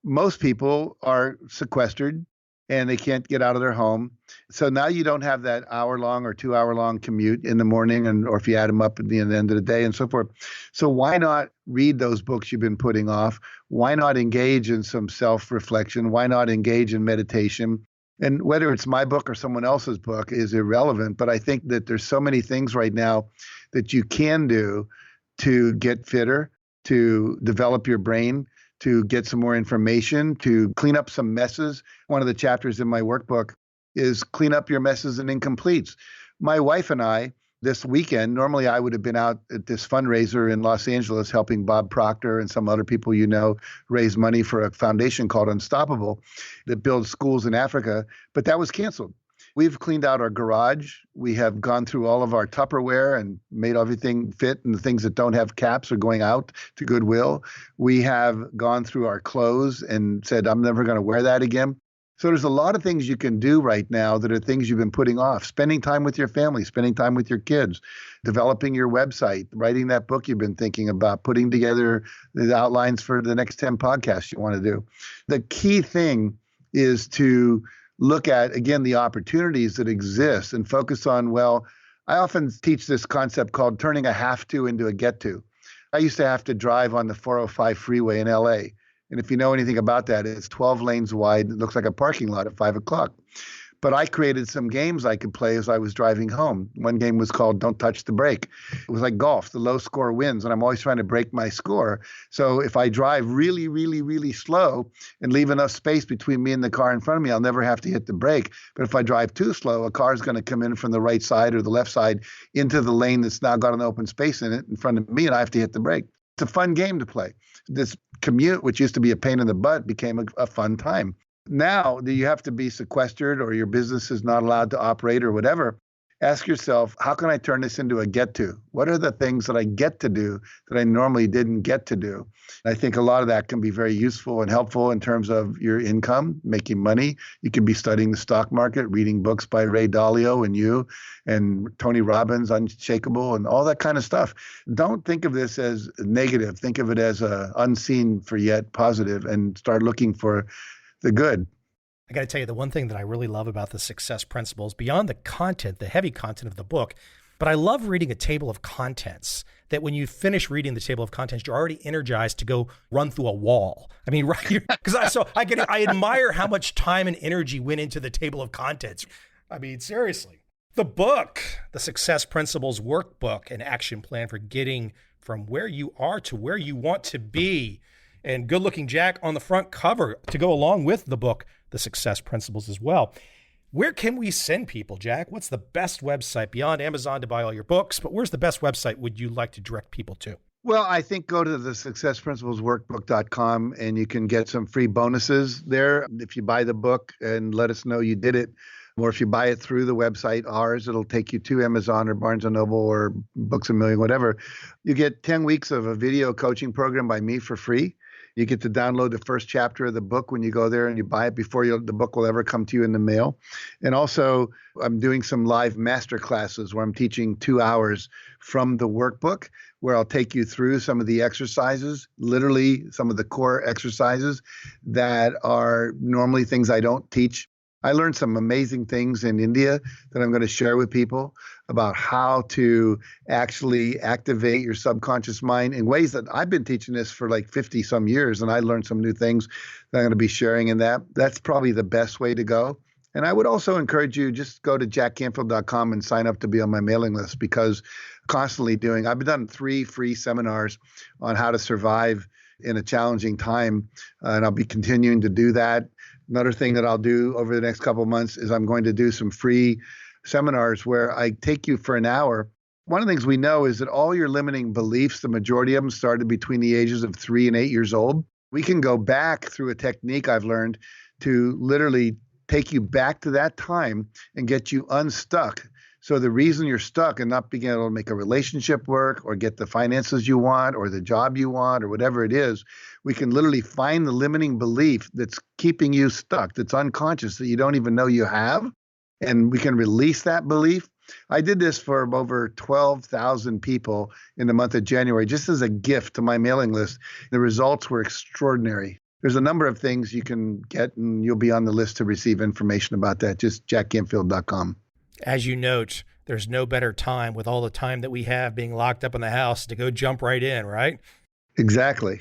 Most people are sequestered and they can't get out of their home. So now you don't have that hour-long or 2-hour-long commute in the morning, and or if you add them up at the end of the day and so forth. So why not read those books you've been putting off? Why not engage in some self-reflection? Why not engage in meditation? And whether it's my book or someone else's book is irrelevant, but I think that there's so many things right now that you can do to get fitter, to develop your brain, to get some more information, to clean up some messes. One of the chapters in my workbook is clean up your messes and incompletes. My wife and I, this weekend, normally I would have been out at this fundraiser in Los Angeles helping Bob Proctor and some other people you know raise money for a foundation called Unstoppable that builds schools in Africa, but that was canceled. We've cleaned out our garage. We have gone through all of our Tupperware and made everything fit, and the things that don't have caps are going out to Goodwill. We have gone through our clothes and said, I'm never going to wear that again. So there's a lot of things you can do right now that are things you've been putting off. Spending time with your family, spending time with your kids, developing your website, writing that book you've been thinking about, putting together the outlines for the next 10 podcasts you want to do. The key thing is to look at, again, the opportunities that exist and focus on, well, I often teach this concept called turning a have to into a get to. I used to have to drive on the 405 freeway in LA. And if you know anything about that, it's 12 lanes wide. It looks like a parking lot at 5 o'clock. But I created some games I could play as I was driving home. One game was called Don't Touch the Brake. It was like golf. The low score wins, and I'm always trying to break my score. So if I drive really, really, really slow and leave enough space between me and the car in front of me, I'll never have to hit the brake. But if I drive too slow, a car is going to come in from the right side or the left side into the lane that's now got an open space in it in front of me, and I have to hit the brake. It's a fun game to play. This commute, which used to be a pain in the butt, became a fun time. Now that you have to be sequestered or your business is not allowed to operate or whatever, Ask yourself, how can I turn this into a get to? What are the things that I get to do that I normally didn't get to do? I think a lot of that can be very useful and helpful in terms of your income, making money. You could be studying the stock market, reading books by Ray Dalio and Tony Robbins, Unshakable, and all that kind of stuff. Don't think of this as negative. Think of it as a unseen for yet positive, and start looking for the good. I got to tell you, the one thing that I really love about the success principles, beyond the content, the heavy content of the book, but I love reading a table of contents that when you finish reading the table of contents, you're already energized to go run through a wall. I mean, right? Because I admire how much time and energy went into the table of contents. I mean, seriously. The book, The Success Principles Workbook, an action plan for getting from where you are to where you want to be. And good looking Jack on the front cover to go along with the book, The Success Principles as well. Where can we send people, Jack? What's the best website beyond Amazon to buy all your books? But where's the best website would you like to direct people to? Well, I think go to the successprinciplesworkbook.com and you can get some free bonuses there if you buy the book and let us know you did it. Or if you buy it through the website, ours, it'll take you to Amazon or Barnes & Noble or Books A Million, whatever. You get 10 weeks of a video coaching program by me for free. You get to download the first chapter of the book when you go there and you buy it before the book will ever come to you in the mail. And also, I'm doing some live master classes where I'm teaching 2 hours from the workbook, where I'll take you through some of the exercises, literally some of the core exercises that are normally things I don't teach. I learned some amazing things in India that I'm going to share with people about how to actually activate your subconscious mind in ways that I've been teaching this for like 50 some years. And I learned some new things that I'm going to be sharing in that. That's probably the best way to go. And I would also encourage you, just go to jackcanfield.com and sign up to be on my mailing list, because I've done 3 free seminars on how to survive in a challenging time. And I'll be continuing to do that. Another thing that I'll do over the next couple of months is I'm going to do some free seminars where I take you for an hour. One of the things we know is that all your limiting beliefs, the majority of them started between the ages of 3 and 8 years old. We can go back through a technique I've learned to literally take you back to that time and get you unstuck. So the reason you're stuck and not being able to make a relationship work or get the finances you want or the job you want or whatever it is, we can literally find the limiting belief that's keeping you stuck, that's unconscious, that you don't even know you have, and we can release that belief. I did this for over 12,000 people in the month of January, just as a gift to my mailing list. The results were extraordinary. There's a number of things you can get, and you'll be on the list to receive information about that. Just jackcanfield.com. As you note, there's no better time with all the time that we have being locked up in the house to go jump right in, right? Exactly.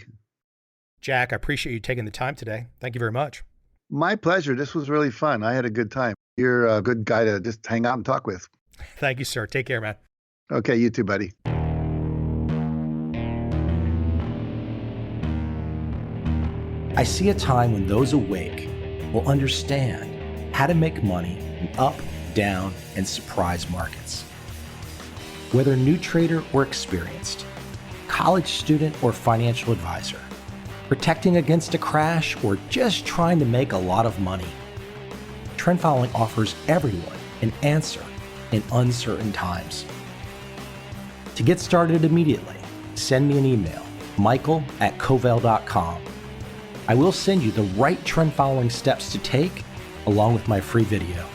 Jack, I appreciate you taking the time today. Thank you very much. My pleasure. This was really fun. I had a good time. You're a good guy to just hang out and talk with. Thank you, sir. Take care, man. Okay, you too, buddy. I see a time when those awake will understand how to make money in up, down, and surprise markets. Whether new trader or experienced, college student or financial advisor, protecting against a crash or just trying to make a lot of money, trend following offers everyone an answer in uncertain times. To get started immediately, send me an email, michael@covel.com. I will send you the right trend following steps to take along with my free video.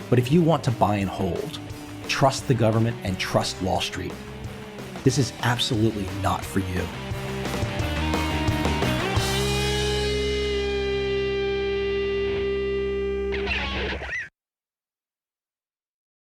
But if you want to buy and hold, trust the government and trust Wall Street, this is absolutely not for you.